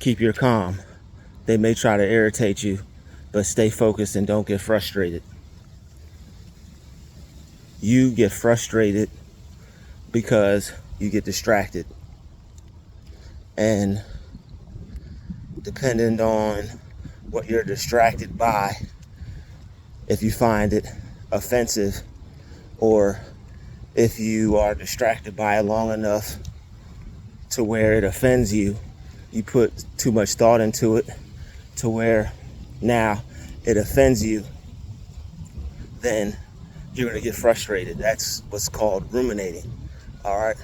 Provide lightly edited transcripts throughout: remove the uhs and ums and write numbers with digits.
keep your calm. They may try to irritate you, but stay focused and don't get frustrated. You get frustrated because you get distracted. And depending on what you're distracted by, if you find it offensive, or if you are distracted by it long enough to where it offends you, you put too much thought into it to where now it offends you, then you're going to get frustrated. That's what's called ruminating. All right.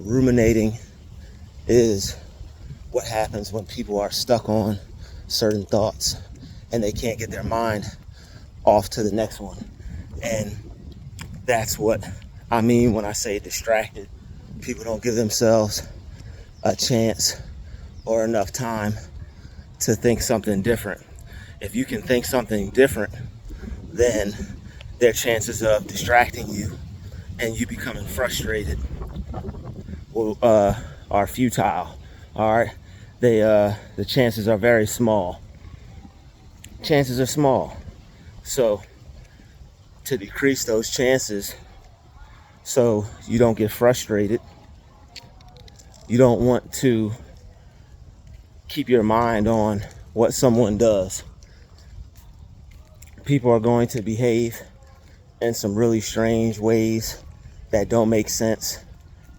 Ruminating is what happens when people are stuck on certain thoughts and they can't get their mind off to the next one. And that's what I mean when I say distracted. People don't give themselves a chance or enough time to think something different. If you can think something different, then their chances of distracting you and you becoming frustrated are futile. All right, the chances are very small. Chances are small. So to decrease those chances, so you don't get frustrated, you don't want to keep your mind on what someone does. People are going to behave in some really strange ways that don't make sense.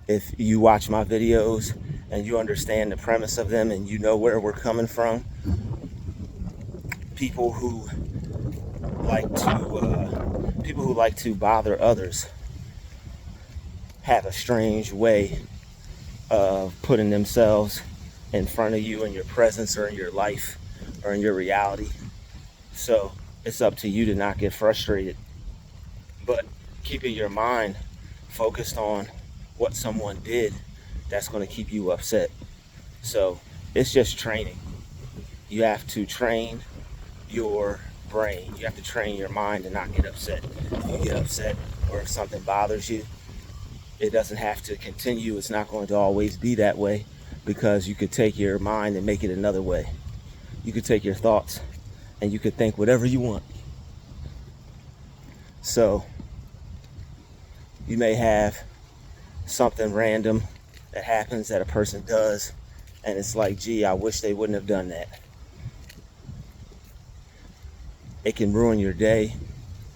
If you watch my videos and you understand the premise of them and you know where we're coming from, people who like to bother others have a strange way of putting themselves in front of you in your presence or in your life or in your reality. So it's up to you to not get frustrated, but keeping your mind focused on what someone did, that's going to keep you upset. So it's just training. You have to train your brain. You have to train your mind to not get upset. If you get upset or if something bothers you, it doesn't have to continue. It's not going to always be that way, because you could take your mind and make it another way. You could take your thoughts and you could think whatever you want. So you may have something random that happens that a person does, and it's like, gee, I wish they wouldn't have done that. It can ruin your day.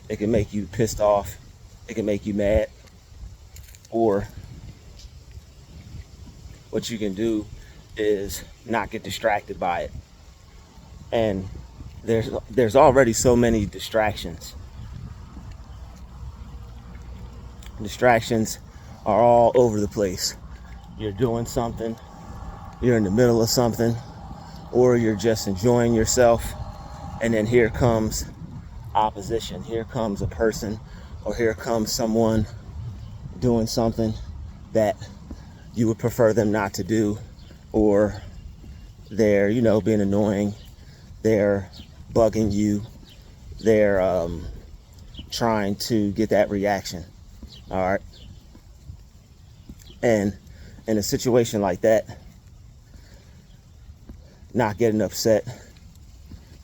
It can make you pissed off. It can make you mad. Or what you can do is not get distracted by it. And there's already so many distractions. Distractions are all over the place. You're doing something, you're in the middle of something, or you're just enjoying yourself, and then here comes opposition. Here comes a person, or here comes someone doing something that you would prefer them not to do, or they're, being annoying, they're bugging you, they're trying to get that reaction. All right. And in a situation like that, not getting upset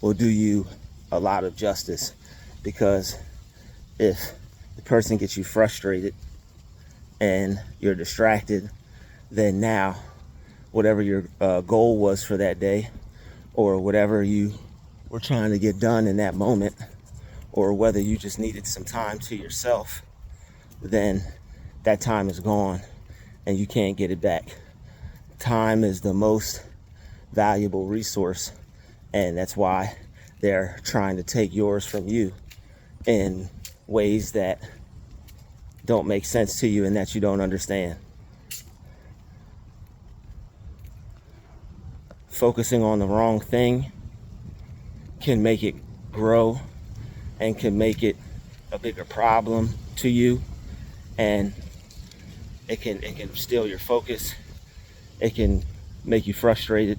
will do you a lot of justice, because if the person gets you frustrated and you're distracted, then now whatever your goal was for that day, or whatever you were trying to get done in that moment, or whether you just needed some time to yourself, then that time is gone and you can't get it back. Time is the most valuable resource, and that's why they're trying to take yours from you in ways that don't make sense to you and that you don't understand. Focusing on the wrong thing can make it grow and can make it a bigger problem to you, and it can steal your focus. It can make you frustrated.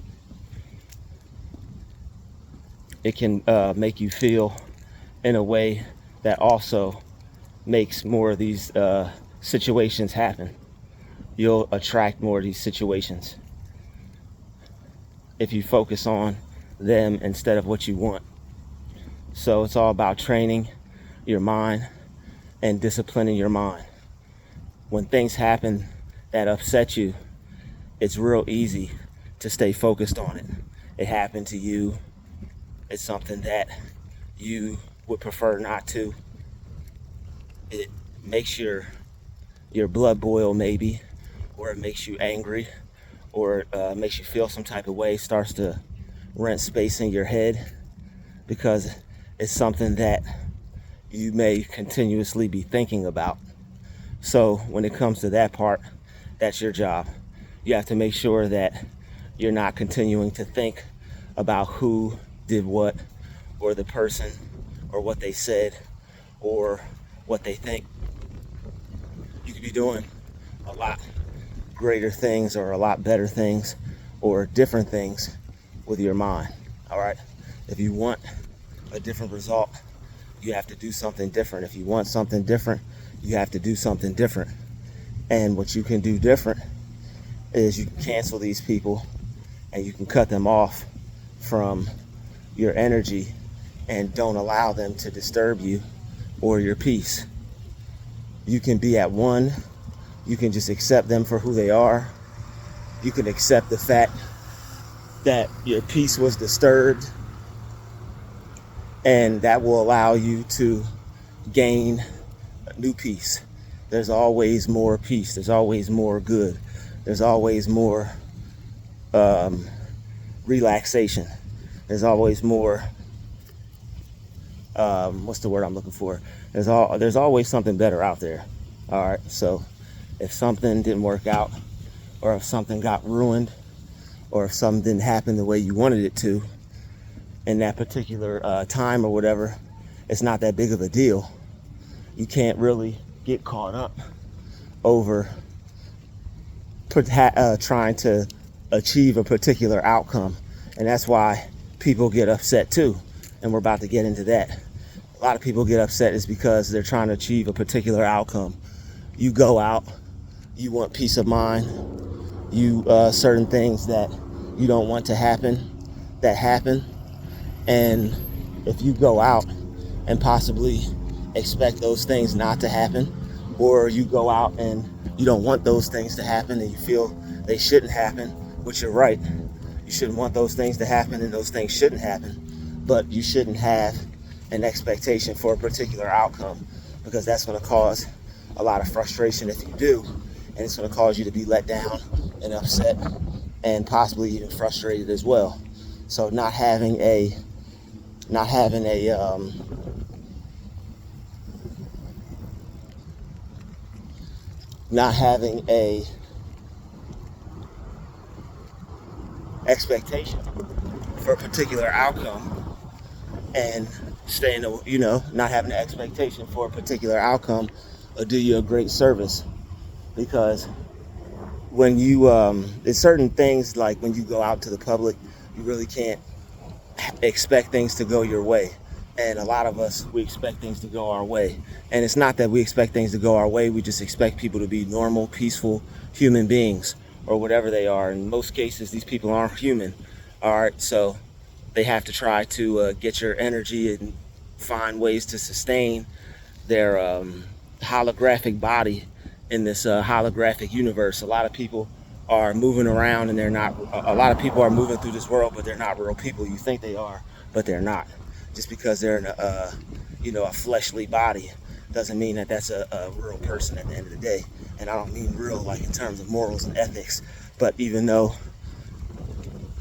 It can make you feel in a way that also makes more of these situations happen. You'll attract more of these situations. if you focus on them instead of what you want. So it's all about training your mind and disciplining your mind. When things happen that upset you, it's real easy to stay focused on it. It happened to you. It's something that you would prefer not to. It makes your blood boil maybe, or it makes you angry, or it makes you feel some type of way, starts to rent space in your head because it's something that you may continuously be thinking about. So when it comes to that part, that's your job. You have to make sure that you're not continuing to think about who did what, or the person, or what they said, or what they think. You could be doing a lot greater things, or a lot better things, or different things with your mind. All right? If you want a different result, you have to do something different. If you want something different, you have to do something different. And what you can do different is you can cancel these people, and you can cut them off from your energy and don't allow them to disturb you or your peace. You can be at one. You can just accept them for who they are. You can accept the fact that your peace was disturbed, and that will allow you to gain a new peace. There's always more peace. There's always more good. There's always more relaxation. There's always more, what's the word I'm looking for? There's always something better out there. All right, so if something didn't work out, or if something got ruined, or if something didn't happen the way you wanted it to in that particular time or whatever, it's not that big of a deal. You can't really get caught up over trying to achieve a particular outcome. And that's why people get upset too. And we're about to get into that. A lot of people get upset is because they're trying to achieve a particular outcome. You go out, you want peace of mind, you certain things that you don't want to happen, that happen. And if you go out and possibly expect those things not to happen, or you go out and you don't want those things to happen and you feel they shouldn't happen, which you're right. You shouldn't want those things to happen, and those things shouldn't happen. But you shouldn't have an expectation for a particular outcome, because that's going to cause a lot of frustration if you do, and it's going to cause you to be let down and upset and possibly even frustrated as well. So not having a expectation for a particular outcome, and not having an expectation for a particular outcome will do you a great service. Because when you there's certain things, like when you go out to the public, you really can't expect things to go your way. And a lot of us, we expect things to go our way. And it's not that we expect things to go our way, we just expect people to be normal, peaceful human beings, or whatever they are. In most cases, these people aren't human. All right, so they have to try to get your energy and find ways to sustain their holographic body in this holographic universe. A lot of people are moving around, and a lot of people are moving through this world, but they're not real people. You think they are, but they're not. Just because they're in a fleshly body doesn't mean that that's a real person at the end of the day. And I don't mean real like in terms of morals and ethics, but even though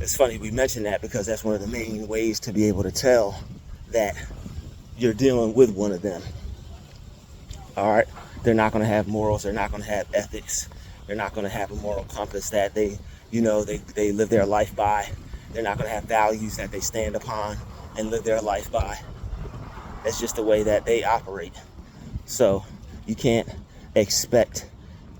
it's funny we mention that, because that's one of the main ways to be able to tell that you're dealing with one of them. All right, they're not going to have morals, they're not going to have ethics, they're not going to have a moral compass that they live their life by. They're not going to have values that they stand upon and live their life by. That's just the way that they operate. So you can't expect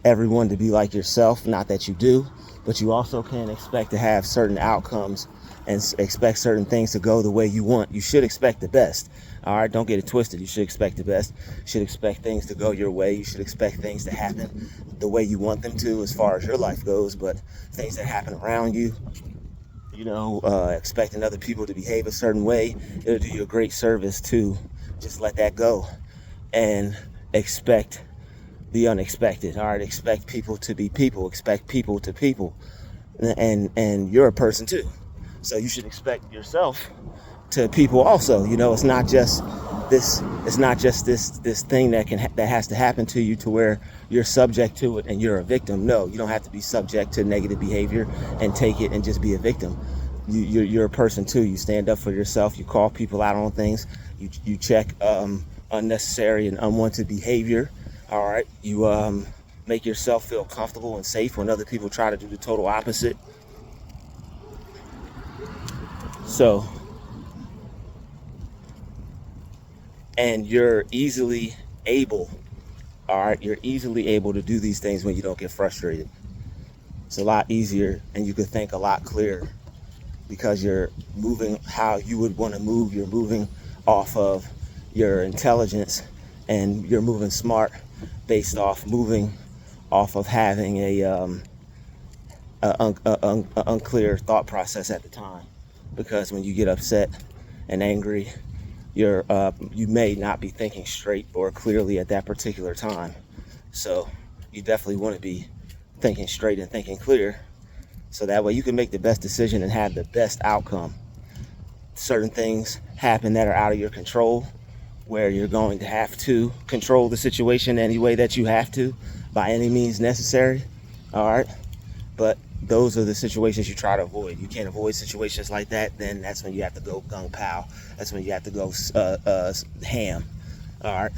everyone to be like yourself. Not that you do, but you also can't expect to have certain outcomes and expect certain things to go the way you want. You should expect the best. All right, don't get it twisted. You should expect the best. You should expect things to go your way. You should expect things to happen the way you want them to as far as your life goes. But things that happen around you, expecting other people to behave a certain way. It'll do you a great service to just let that go and expect the unexpected. All right, expect people to be people, expect people to people, and you're a person too, so you should expect yourself to people also. It's not just this thing that has to happen to you to where you're subject to it and you're a victim. No, you don't have to be subject to negative behavior and take it and just be a victim. You're a person too. You stand up for yourself. You call people out on things. You check unnecessary and unwanted behavior. All right, you make yourself feel comfortable and safe when other people try to do the total opposite. So, and you're easily able, all right, you're easily able to do these things when you don't get frustrated. It's a lot easier, and you can think a lot clearer because you're moving how you would want to move. You're moving off of your intelligence, and you're moving smart based off moving off of having a unclear thought process at the time. Because when you get upset and angry, you may not be thinking straight or clearly at that particular time. So you definitely want to be thinking straight and thinking clear, so that way you can make the best decision and have the best outcome. Certain things happen that are out of your control, where you're going to have to control the situation any way that you have to, by any means necessary. All right, but those are the situations you try to avoid. You can't avoid situations like that, then that's when you have to go gung pow. That's when you have to go ham. All right,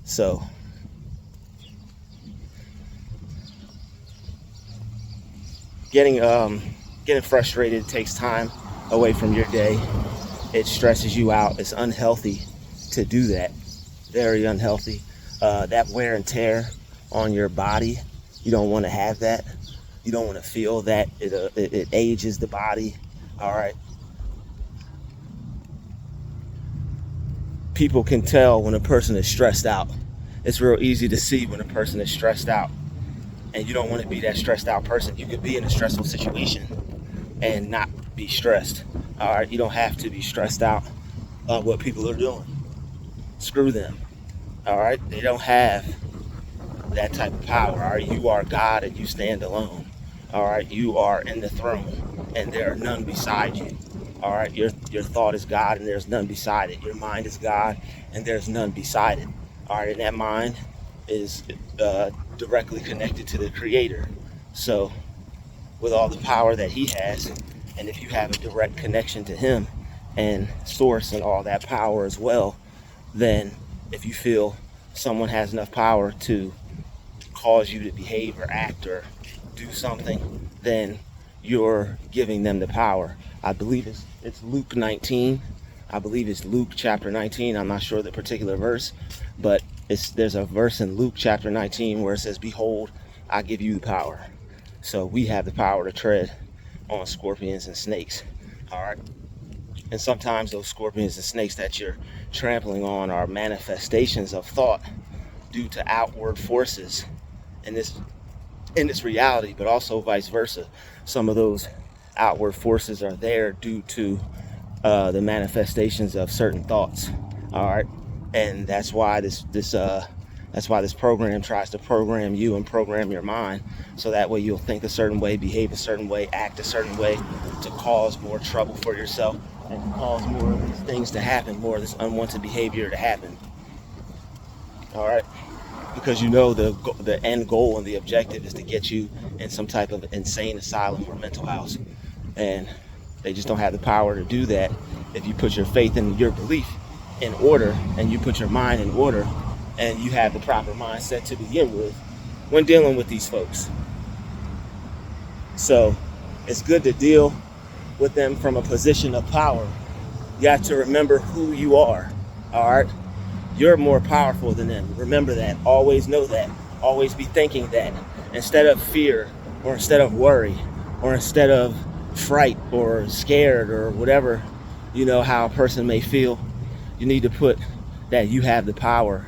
so getting frustrated takes time away from your day. It stresses you out. It's unhealthy to do that. Very unhealthy. That wear and tear on your body, you don't want to have that. You don't want to feel that. It ages the body. All right. People can tell when a person is stressed out. It's real easy to see when a person is stressed out. And you don't want to be that stressed out person. You could be in a stressful situation and not be stressed. All right. You don't have to be stressed out on what people are doing. Screw them. All right. They don't have that type of power. All right. You are God and you stand alone. All right. You are in the throne and there are none beside you. All right. Your thought is God and there's none beside it. Your mind is God and there's none beside it. All right. And that mind is directly connected to the Creator. So with all the power that He has, and if you have a direct connection to Him and Source and all that power as well, then if you feel someone has enough power to cause you to behave or act or do something, then you're giving them the power. I believe it's Luke 19. I believe it's Luke chapter 19. I'm not sure the particular verse, but there's a verse in Luke chapter 19 where it says, "Behold, I give you the power." So we have the power to tread on scorpions and snakes. All right. And sometimes those scorpions and snakes that you're trampling on are manifestations of thought due to outward forces in this reality, but also vice versa. Some of those outward forces are there due to the manifestations of certain thoughts. All right, and that's why this program tries to program you and program your mind, so that way you'll think a certain way, behave a certain way, act a certain way, to cause more trouble for yourself and to cause more of these things to happen, more of this unwanted behavior to happen. All right, because the end goal and the objective is to get you in some type of insane asylum or mental house, and they just don't have the power to do that if you put your faith and your belief in order, and you put your mind in order, and you have the proper mindset to begin with when dealing with these folks. So it's good to deal with them from a position of power. You have to remember who you are. All right, you're more powerful than them. Remember that. Always know that. Always be thinking that. Instead of fear, or instead of worry, or instead of fright or scared or whatever, how a person may feel, you need to put that you have the power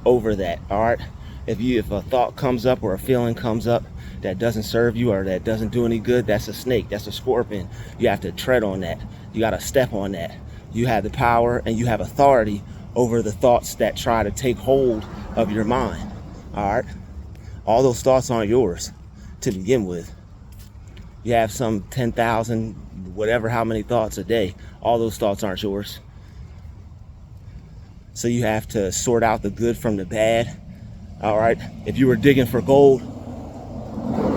over that. All right, if a thought comes up or a feeling comes up, that doesn't serve you or that doesn't do any good, that's a snake, that's a scorpion. You have to tread on that. You got to step on that. You have the power and you have authority over the thoughts that try to take hold of your mind. All right? All those thoughts aren't yours to begin with. You have some 10,000, whatever, how many thoughts a day. All those thoughts aren't yours. So you have to sort out the good from the bad. All right? If you were digging for gold,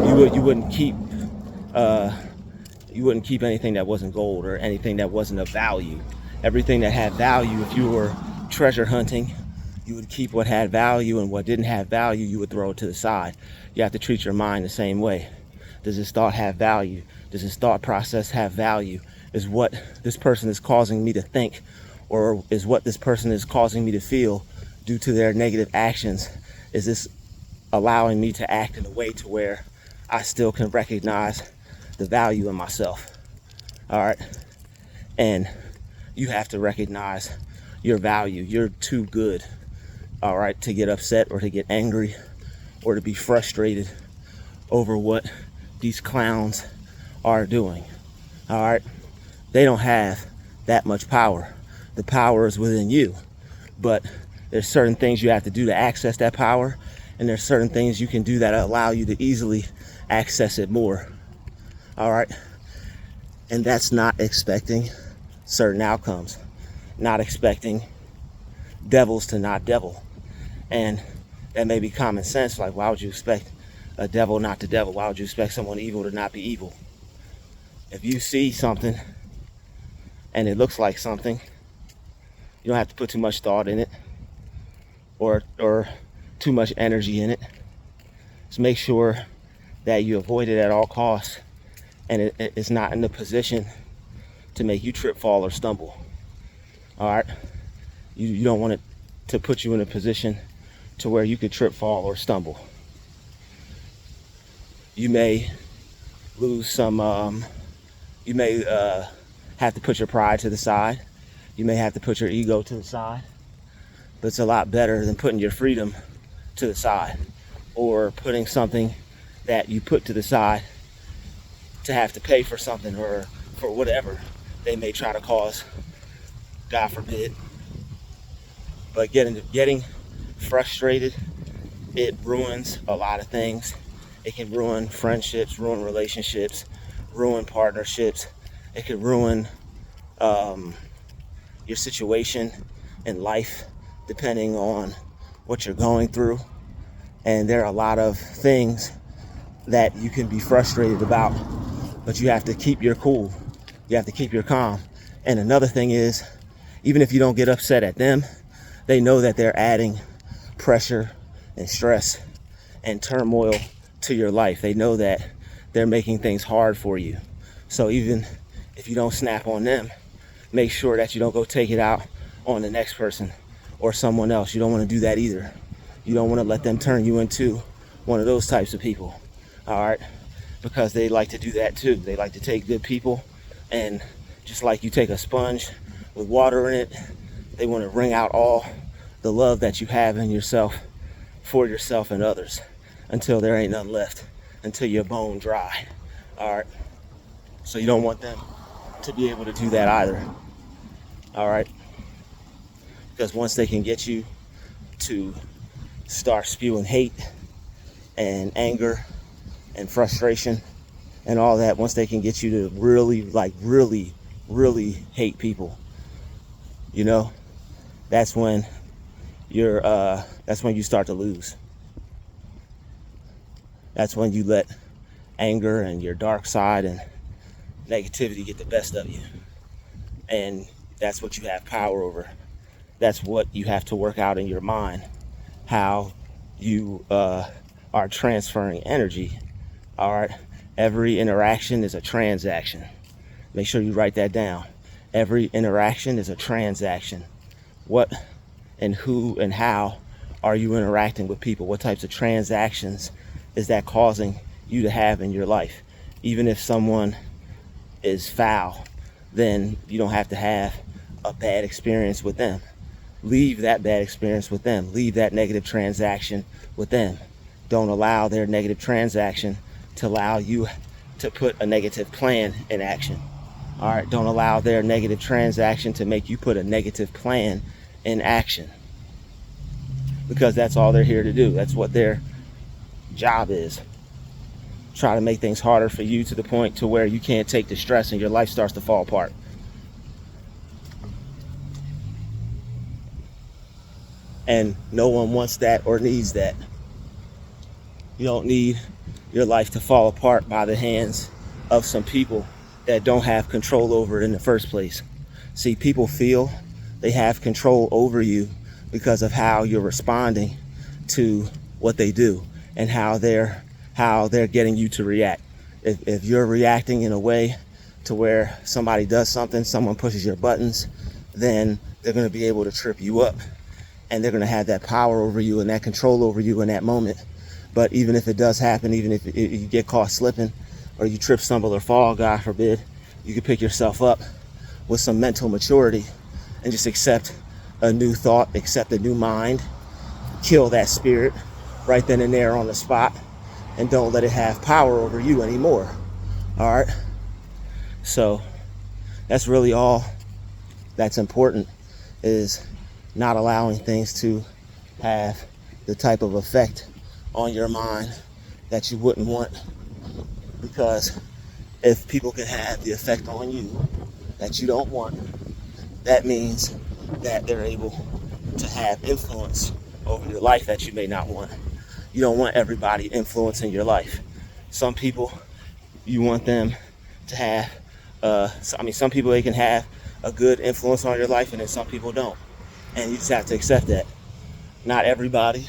you wouldn't keep anything that wasn't gold or anything that wasn't of value. Everything that had value, if you were treasure hunting, you would keep what had value, and what didn't have value, you would throw it to the side. You have to treat your mind the same way. Does this thought have value? Does this thought process have value? Is what this person is causing me to think, or is what this person is causing me to feel due to their negative actions, is this allowing me to act in a way to where I still can recognize the value in myself? All right? And you have to recognize your value. You're too good, all right, to get upset or to get angry or to be frustrated over what these clowns are doing. All right? They don't have that much power. The power is within you. But there's certain things you have to do to access that power, and there's certain things you can do that allow you to easily access it more. All right? And that's not expecting certain outcomes, not expecting devils to not devil. And that may be common sense. Like, why would you expect a devil not to devil? Why would you expect someone evil to not be evil? If you see something and it looks like something, you don't have to put too much thought in it or too much energy in it. Just make sure that you avoid it at all costs, and it's not in the position to make you trip, fall, or stumble. All right? You don't want it to put you in a position to where you could trip, fall, or stumble. You may lose some, you may have to put your pride to the side. You may have to put your ego to the side. But it's a lot better than putting your freedom to the side, or putting something that you put to the side to have to pay for something or for whatever they may try to cause, God forbid. But getting frustrated, it ruins a lot of things. It can ruin friendships, ruin relationships, ruin partnerships. It can ruin your situation in life, depending on what you're going through. And there are a lot of things that you can be frustrated about, but you have to keep your cool. You have to keep your calm. And another thing is, even if you don't get upset at them, they know that they're adding pressure and stress and turmoil to your life. They know that they're making things hard for you. So even if you don't snap on them, make sure that you don't go take it out on the next person or someone else. You don't want to do that either. You don't want to let them turn you into one of those types of people. All right? Because they like to do that too. They like to take good people, and just like you take a sponge with water in it, they want to wring out all the love that you have in yourself for yourself and others until there ain't nothing left, until you're bone dry. All right? So you don't want them to be able to do that either. All right? Because once they can get you to start spewing hate and anger and frustration and all that, once they can get you to really hate people, you know, that's when you start to lose. That's when you let anger and your dark side and negativity get the best of you. And that's what you have power over. That's what you have to work out in your mind, how you are transferring energy. All right? Every interaction is a transaction. Make sure you write that down. Every interaction is a transaction. What and who and how are you interacting with people? What types of transactions is that causing you to have in your life? Even if someone is foul, then you don't have to have a bad experience with them. Leave that bad experience with them. Leave that negative transaction with them. Don't allow their negative transaction to allow you to put a negative plan in action. All right, don't allow their negative transaction to make you put a negative plan in action, because that's all they're here to do. That's what their job is. Try to make things harder for you to the point to where you can't take the stress and your life starts to fall apart. And no one wants that or needs that. You don't need your life to fall apart by the hands of some people that don't have control over it in the first place. See, people feel they have control over you because of how you're responding to what they do and how they're getting you to react. If you're reacting in a way to where somebody does something, someone pushes your buttons, then they're going to be able to trip you up, and they're going to have that power over you and that control over you in that moment. But even if it does happen, even if you get caught slipping or you trip, stumble, or fall, God forbid, you can pick yourself up with some mental maturity and just accept a new thought, accept a new mind, kill that spirit right then and there on the spot, and don't let it have power over you anymore. All right? So that's really all that's important, is not allowing things to have the type of effect on your mind that you wouldn't want. Because if people can have the effect on you that you don't want, that means that they're able to have influence over your life that you may not want. You don't want everybody influencing your life. Some people, you want them to have, some people, they can have a good influence on your life, and then some people don't. And you just have to accept that. Not everybody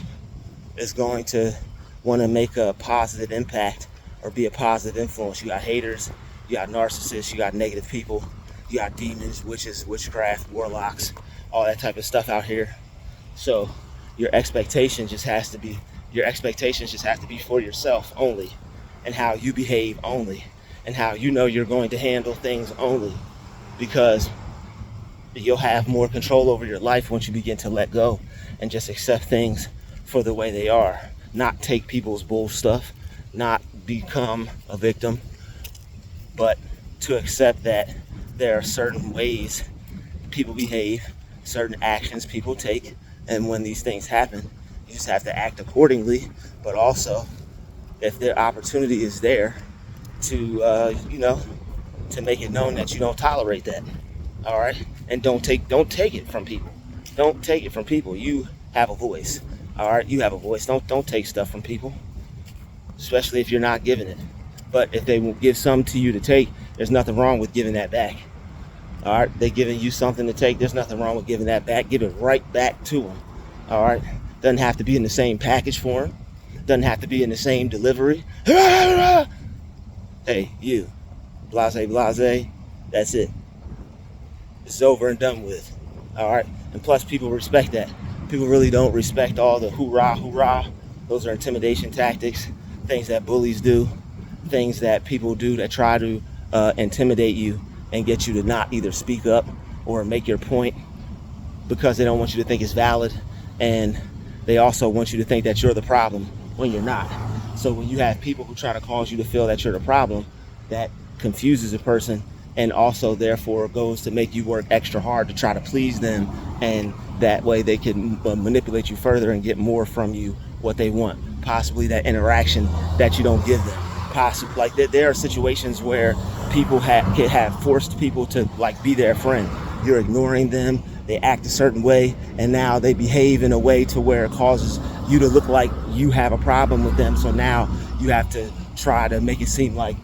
is going to want to make a positive impact or be a positive influence. You got haters, you got narcissists, you got negative people, you got demons, witches, witchcraft, warlocks, all that type of stuff out here. So your expectations just have to be for yourself only, and how you behave only, and how you know you're going to handle things only, because you'll have more control over your life once you begin to let go and just accept things for the way they are. Not take people's bull stuff, not become a victim, but to accept that there are certain ways people behave, certain actions people take, and when these things happen, you just have to act accordingly. But also, if the opportunity is there to, to make it known that you don't tolerate that, all right? And don't take it from people. Don't take it from people. You have a voice, all right? You have a voice. Don't take stuff from people, especially if you're not giving it. But if they will give some to you to take, there's nothing wrong with giving that back. All right, they're giving you something to take. There's nothing wrong with giving that back. Give it right back to them. All right, doesn't have to be in the same package form. Doesn't have to be in the same delivery. Hey, you, blase, blase. That's it. It's over and done with. All right, and plus people respect that. People really don't respect all the hoorah, hoorah. Those are intimidation tactics, things that bullies do, things that people do that try to intimidate you and get you to not either speak up or make your point, because they don't want you to think it's valid, and they also want you to think that you're the problem when you're not. So when you have people who try to cause you to feel that you're the problem, that confuses a person, and also therefore goes to make you work extra hard to try to please them, and that way they can manipulate you further and get more from you, what they want, possibly that interaction that you don't give them. Possibly, like there are situations where people have forced people to be their friend. You're ignoring them, they act a certain way, and now they behave in a way to where it causes you to look like you have a problem with them. So now you have to try to make it seem like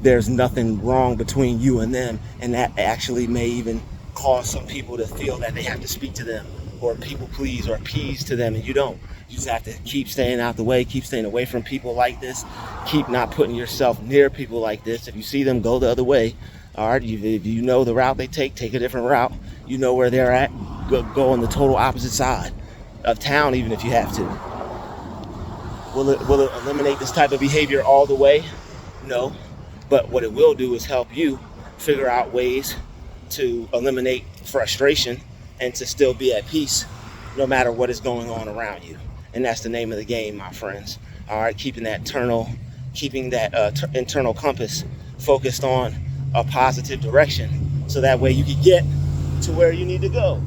there's nothing wrong between you and them, and that actually may even cause some people to feel that they have to speak to them or people please or appease to them, and you don't. You just have to keep staying out the way, keep staying away from people like this, keep not putting yourself near people like this. If you see them, go the other way. All right, if you know the route they take a different route. You know where they're at, go on the total opposite side of town, even if you have to. Will it eliminate this type of behavior all the way? No, but what it will do is help you figure out ways to eliminate frustration and to still be at peace no matter what is going on around you. And that's the name of the game, my friends. All right, keeping that keeping that internal compass focused on a positive direction, so that way you can get to where you need to go.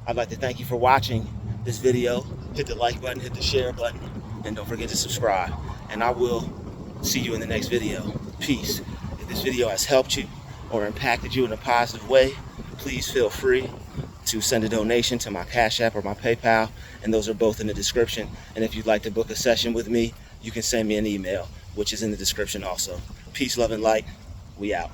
I'd like to thank you for watching this video. Hit the like button, hit the share button, and don't forget to subscribe. And I will see you in the next video. Peace. If this video has helped you or impacted you in a positive way, please feel free to send a donation to my Cash App or my PayPal, and those are both in the description. And if you'd like to book a session with me, you can send me an email, which is in the description also. Peace, love, and light. We out.